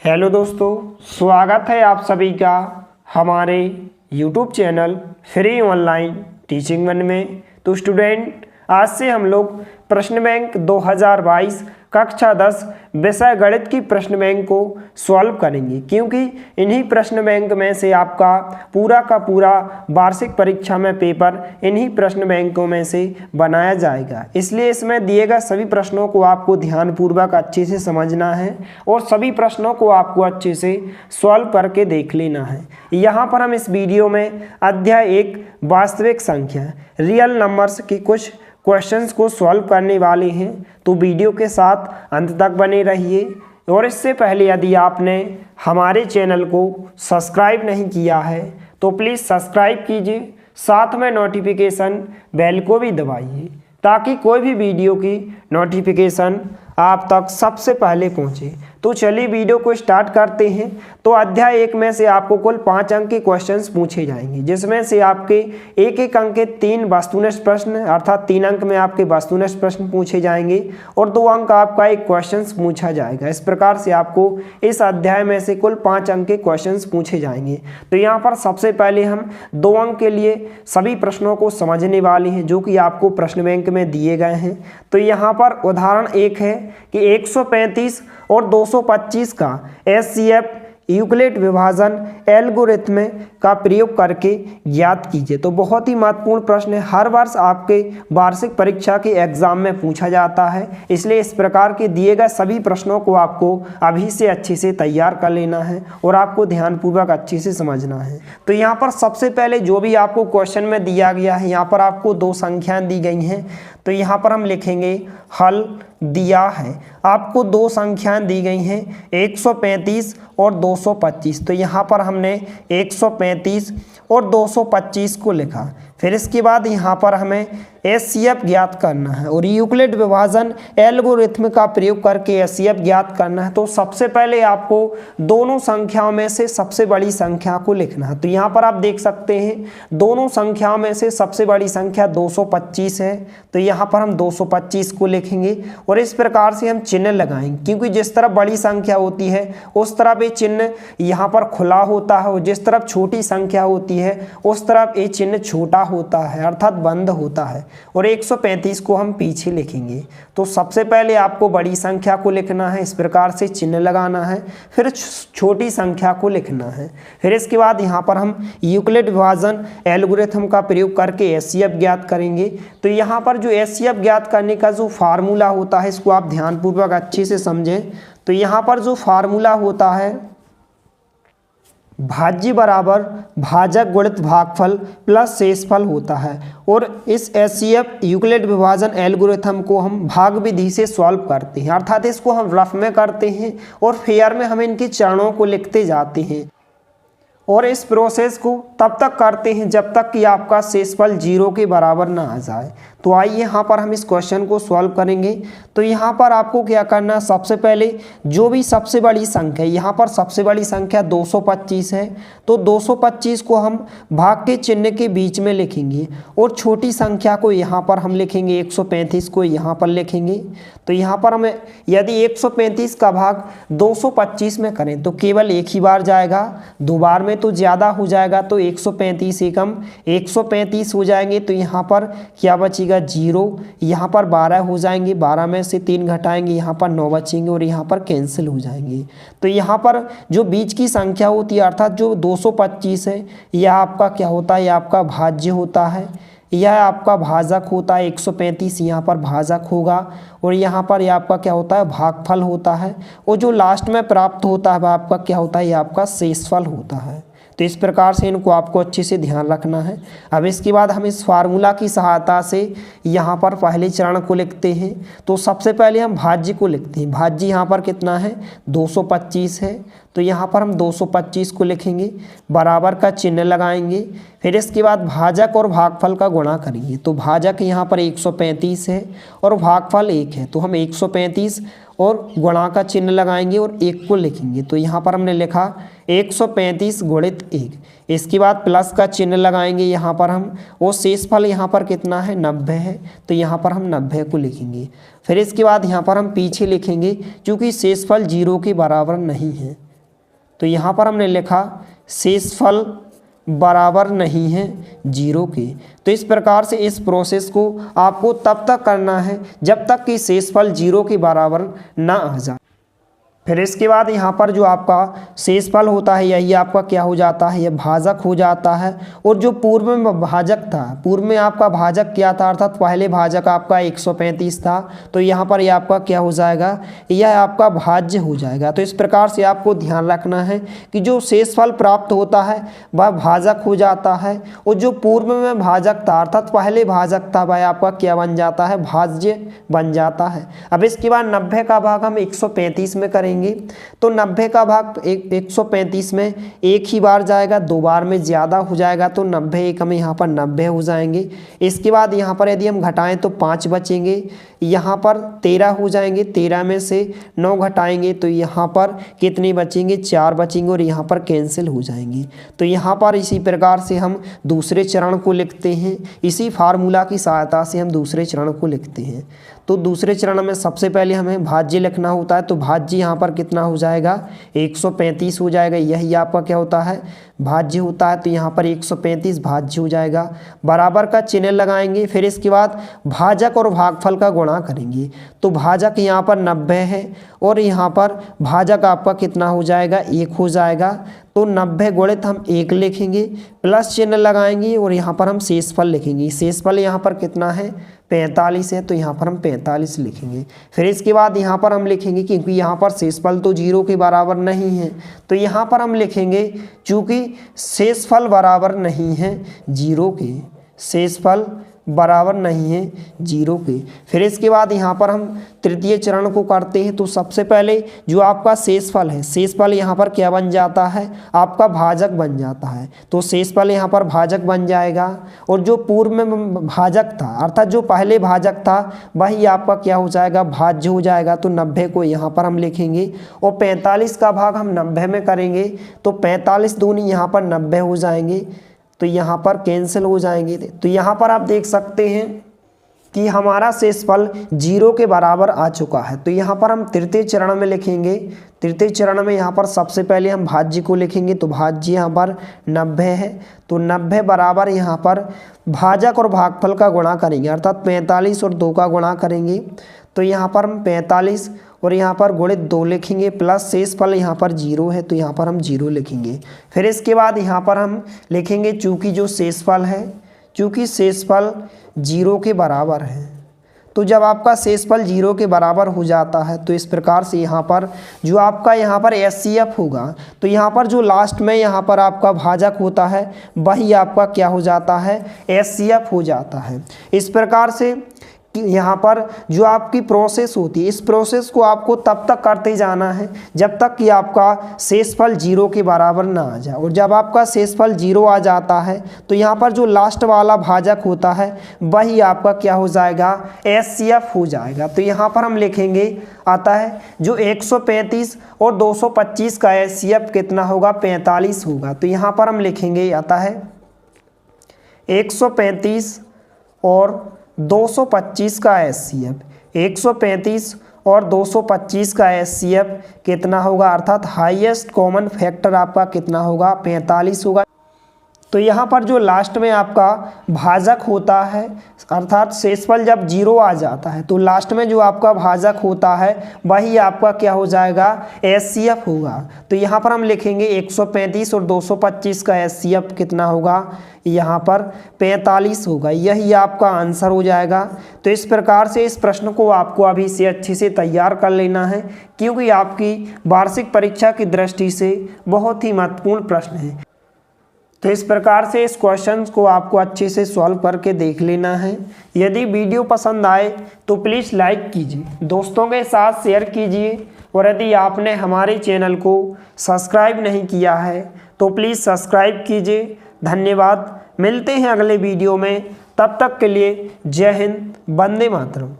Hello दोस्तों, स्वागत है आप सभी का हमारे YouTube channel free online teaching one में। तो स्टूडेंट, आज से हम लोग प्रश्न बैंक 2022 कक्षा 10 विषय गणित की प्रश्न बैंक को सॉल्व करेंगे, क्योंकि इन्हीं प्रश्न बैंक में से आपका पूरा का पूरा वार्षिक परीक्षा में पेपर इन्हीं प्रश्न बैंकों में से बनाया जाएगा। इसलिए इसमें दिए गए सभी प्रश्नों को आपको ध्यानपूर्वक अच्छे से समझना है और सभी प्रश्नों को आपको अच्छे से सॉल्व करके देख लेना है। यहाँ पर हम इस वीडियो में अध्याय 1 वास्तविक संख्या रियल नंबर्स की कुछ क्वेश्चंस को सॉल्व करने वाले हैं, तो वीडियो के साथ अंत तक बने रहिए। और इससे पहले यदि आपने हमारे चैनल को सब्सक्राइब नहीं किया है तो प्लीज़ सब्सक्राइब कीजिए, साथ में नोटिफिकेशन बेल को भी दबाइए ताकि कोई भी वीडियो की नोटिफिकेशन आप तक सबसे पहले पहुंचे। तो चलिए वीडियो को स्टार्ट करते हैं। तो अध्याय 1 में से आपको कुल 5 अंक के क्वेश्चंस पूछे जाएंगे, जिसमें से आपके एक अंक के 3 वस्तुनिष्ठ प्रश्न, अर्थात 3 अंक में आपके वस्तुनिष्ठ प्रश्न पूछे जाएंगे और 2 अंक आपका एक क्वेश्चन पूछा जाएगा। इस प्रकार से आपको इस अध्याय में से कुल 5 अंक के क्वेश्चन पूछे जाएंगे। तो यहाँ पर सबसे पहले हम 2 अंक के लिए सभी प्रश्नों को समझने वाले हैं, जो कि आपको प्रश्न बैंक में दिए गए हैं। तो यहाँ पर उदाहरण 1 है कि 135 और 225 का HCF यूक्लिड विभाजन एल्गोरिथम का प्रयोग करके ज्ञात कीजिए। तो बहुत ही महत्वपूर्ण प्रश्न है, हर वर्ष आपके वार्षिक परीक्षा के एग्जाम में पूछा जाता है। इसलिए इस प्रकार के दिए गए सभी प्रश्नों को आपको अभी से अच्छे से तैयार कर लेना है और आपको ध्यानपूर्वक अच्छे से समझना है। तो यहाँ पर सबसे पहले जो भी आपको क्वेश्चन में दिया गया है, यहाँ पर आपको 2 संख्याएं दी गई हैं। तो यहाँ पर हम लिखेंगे हल दिया है, आपको 2 संख्याएं दी गई हैं 135 और 225। तो यहाँ पर हमने 135 और 225 को लिखा। फिर इसके बाद यहाँ पर हमें HCF ज्ञात करना है और यूक्लिड विभाजन एल्गोरिथम का प्रयोग करके HCF ज्ञात करना है। तो सबसे पहले आपको दोनों संख्याओं में से सबसे बड़ी संख्या को लिखना है। तो यहाँ पर आप देख सकते हैं दोनों संख्याओं में से सबसे बड़ी संख्या 225 है। तो यहाँ पर हम 225 को लिखेंगे और इस प्रकार से हम चिन्ह लगाएंगे, क्योंकि जिस तरफ बड़ी संख्या होती है उस तरफ ये चिन्ह यहाँ पर खुला होता है और जिस तरफ छोटी संख्या होती है उस तरफ ये चिन्ह छोटा होता है, अर्थात बंद होता है। और 135 को हम पीछे लिखेंगे। तो सबसे पहले आपको बड़ी संख्या को लिखना है, इस प्रकार से चिन्ह लगाना है, फिर छोटी संख्या को लिखना है। फिर इसके बाद यहाँ पर हम यूक्लिड विभाजन एल्गोरिथम का प्रयोग करके HCF ज्ञात करेंगे। तो यहाँ पर जो HCF ज्ञात करने का जो फार्मूला होता है, इसको आप ध्यानपूर्वक अच्छे से समझें। तो यहाँ पर जो फार्मूला होता है, भाज्य बराबर भाजक गुणित भागफल प्लस शेषफल होता है। और इस HCF यूक्लिड विभाजन एल्गोरिथम को हम भाग विधि से सॉल्व करते हैं, अर्थात इसको हम रफ में करते हैं और फेयर में हम इनके चरणों को लिखते जाते हैं और इस प्रोसेस को तब तक करते हैं जब तक कि आपका शेषफल 0 के बराबर ना आ जाए। तो आइए यहाँ पर हम इस क्वेश्चन को सॉल्व करेंगे। तो यहाँ पर आपको क्या करना है, सबसे पहले जो भी सबसे बड़ी संख्या, यहाँ पर सबसे बड़ी संख्या 225 है, तो 225 को हम भाग के चिन्ह के बीच में लिखेंगे और छोटी संख्या को यहाँ पर हम लिखेंगे 135 को यहाँ पर लिखेंगे। तो यहाँ पर हमें यदि 135 का भाग 225 में करें तो केवल एक ही बार जाएगा, 2 बार में तो ज़्यादा हो जाएगा। तो 135 एकम 135 हो जाएंगे। तो यहाँ पर क्या बचेगा, 0। यहाँ पर 12 हो जाएंगे, 12 में से 3 घटाएंगे, यहाँ पर 9 बचेंगे और यहाँ पर कैंसिल हो जाएंगे। तो यहाँ पर जो बीच की संख्या होती है, अर्थात जो 225 है, यह आपका क्या होता है, यह आपका भाज्य होता है, यह आपका भाजक होता है। 135 यहाँ पर भाजक होगा और यहाँ पर यह आपका क्या होता है, भागफल होता है। और जो लास्ट में प्राप्त होता है वह आपका क्या होता है, यह आपका शेषफल होता है। तो इस प्रकार से इनको आपको अच्छे से ध्यान रखना है। अब इसके बाद हम इस फार्मूला की सहायता से यहाँ पर पहले चरण को लिखते हैं। तो सबसे पहले हम भाज्य को लिखते हैं। भाज्य यहाँ पर कितना है, 225 है। तो यहाँ पर हम 225 को लिखेंगे, बराबर का चिन्ह लगाएंगे। फिर इसके बाद भाजक और भागफल का गुणा करेंगे। तो भाजक यहाँ पर 135 है और भागफल 1 है। तो हम 135 और गुणा का चिन्ह लगाएंगे और 1 को लिखेंगे। तो यहाँ पर हमने लिखा 135 गुणित 1। इसके बाद प्लस का चिन्ह लगाएंगे यहाँ पर हम, और शेषफल यहाँ पर कितना है, 90 है। तो यहाँ पर हम 90 को लिखेंगे। फिर इसके बाद यहाँ पर हम पीछे लिखेंगे, क्योंकि शेषफल 0 के बराबर नहीं है। तो यहाँ पर हमने लिखा शेषफल बराबर नहीं है 0 के। तो इस प्रकार से इस प्रोसेस को आपको तब तक करना है जब तक कि शेषफल 0 के बराबर ना आ जाए। फिर इसके बाद यहाँ पर जो आपका शेषफल होता है यही आपका क्या हो जाता है, यह भाजक हो जाता है। और जो पूर्व में भाजक था, पूर्व में आपका भाजक क्या था, अर्थात पहले भाजक आपका 135 था, तो यहाँ पर यह आपका क्या हो जाएगा, यह आपका भाज्य हो जाएगा। तो इस प्रकार से आपको ध्यान रखना है कि जो शेषफल प्राप्त होता है वह भाजक हो जाता है, और जो पूर्व में भाजक था अर्थात पहले भाजक था वह आपका क्या बन जाता है, भाज्य बन जाता है। अब इसके बाद 90 का भाग हम 135 में करेंगे। तो 90 का भाग 135 में एक ही बार जाएगा, 2 बार में ज़्यादा हो जाएगा, तो 90 एक हमें यहाँ पर 90 हो जाएंगे। इसके बाद यहाँ पर यदि हम घटाएं तो 5 बचेंगे, यहाँ पर 13 हो जाएंगे, 13 में से 9 घटाएंगे तो यहाँ पर कितने बचेंगे, 4 बचेंगे, और यहाँ पर कैंसिल हो जाएंगे। तो यहाँ पर इसी प्रकार से हम दूसरे चरण को लिखते हैं, इसी फार्मूला की सहायता से हम दूसरे चरण को लिखते हैं। तो दूसरे चरण में सबसे पहले हमें भाज्य लिखना होता है, तो भाज्य यहाँ पर कितना हो जाएगा, 135 हो जाएगा। यही आपका क्या होता है, भाज्य होता है। तो यहाँ पर 135 भाज्य हो जाएगा, बराबर का चिन्ह लगाएंगे। फिर इसके बाद भाजक और भागफल का गुणा करेंगे। तो भाजक यहाँ पर 90 है और यहाँ पर भाजक आपका कितना हो जाएगा, 1 हो जाएगा। तो 90 गुणित हम 1 लिखेंगे, प्लस चिन्ह लगाएंगे और यहाँ पर हम शेषफल लिखेंगे। शेषफल यहाँ पर कितना है, 45 है, तो यहाँ पर हम 45 लिखेंगे। फिर इसके बाद यहाँ पर हम लिखेंगे, क्योंकि यहाँ पर शेषफल तो 0 के बराबर नहीं है, तो यहाँ पर हम लिखेंगे चूँकि शेषफल बराबर नहीं है 0 के, शेषफल बराबर नहीं है 0 के। फिर इसके बाद यहाँ पर हम तृतीय चरण को करते हैं। तो सबसे पहले जो आपका शेषफल है, शेषफल यहाँ पर क्या बन जाता है, आपका भाजक बन जाता है। तो शेषफल यहाँ पर भाजक बन जाएगा, और जो पूर्व में भाजक था अर्थात जो पहले भाजक था वही आपका क्या हो जाएगा, भाज्य हो जाएगा। तो 90 को यहाँ पर हम लिखेंगे और 45 का भाग हम 90 में करेंगे, तो 45 दूनी यहाँ पर 90 हो जाएंगे, तो यहाँ पर कैंसिल हो जाएंगे। तो यहाँ पर आप देख सकते हैं कि हमारा शेषफल 0 के बराबर आ चुका है। तो यहाँ पर हम तृतीय चरण में लिखेंगे। तृतीय चरण में यहाँ पर सबसे पहले हम भाज्य को लिखेंगे। तो भाज्य यहाँ पर 90 है, तो 90 बराबर यहाँ पर भाजक और भागफल का गुणा करेंगे, अर्थात 45 और 2 का गुणा करेंगे। तो यहाँ पर हम 45 और यहाँ पर गुणित 2 लिखेंगे, प्लस शेषफल यहाँ पर 0 है, तो यहाँ पर हम 0 लिखेंगे। फिर इसके बाद यहाँ पर हम लिखेंगे चूँकि जो शेषफल है, चूँकि शेषफल 0 के बराबर है। तो जब आपका शेषफल 0 के बराबर हो जाता है तो इस प्रकार से यहाँ पर जो आपका यहाँ पर HCF होगा, तो यहाँ पर जो लास्ट में यहाँ पर आपका भाजक होता है वही आपका क्या हो जाता है, HCF हो जाता है। इस प्रकार से यहाँ पर जो आपकी प्रोसेस होती है, इस प्रोसेस को आपको तब तक करते जाना है जब तक कि आपका शेषफल 0 के बराबर ना आ जाए। और जब आपका शेषफल 0 आ जाता है तो यहाँ पर जो लास्ट वाला भाजक होता है वही आपका क्या हो जाएगा, HCF हो जाएगा। तो यहाँ पर हम लिखेंगे आता है जो 135 और 225 का HCF कितना होगा, 45 होगा। तो यहाँ पर हम लिखेंगे आता है 135 और 225 का HCF, 135 और 225 का HCF कितना होगा, अर्थात हाईएस्ट कॉमन फैक्टर आपका कितना होगा, 45 होगा। तो यहाँ पर जो लास्ट में आपका भाजक होता है, अर्थात शेषफल जब 0 आ जाता है तो लास्ट में जो आपका भाजक होता है वही आपका क्या हो जाएगा, HCF होगा। तो यहाँ पर हम लिखेंगे 135 और 225 का HCF कितना होगा, यहाँ पर 45 होगा। यही आपका आंसर हो जाएगा। तो इस प्रकार से इस प्रश्न को आपको अभी से अच्छे से तैयार कर लेना है, क्योंकि आपकी वार्षिक परीक्षा की दृष्टि से बहुत ही महत्वपूर्ण प्रश्न है। तो इस प्रकार से इस क्वेश्चन को आपको अच्छे से सॉल्व करके देख लेना है। यदि वीडियो पसंद आए तो प्लीज़ लाइक कीजिए, दोस्तों के साथ शेयर कीजिए, और यदि आपने हमारे चैनल को सब्सक्राइब नहीं किया है तो प्लीज़ सब्सक्राइब कीजिए। धन्यवाद, मिलते हैं अगले वीडियो में, तब तक के लिए जय हिंद, वंदे मातरम।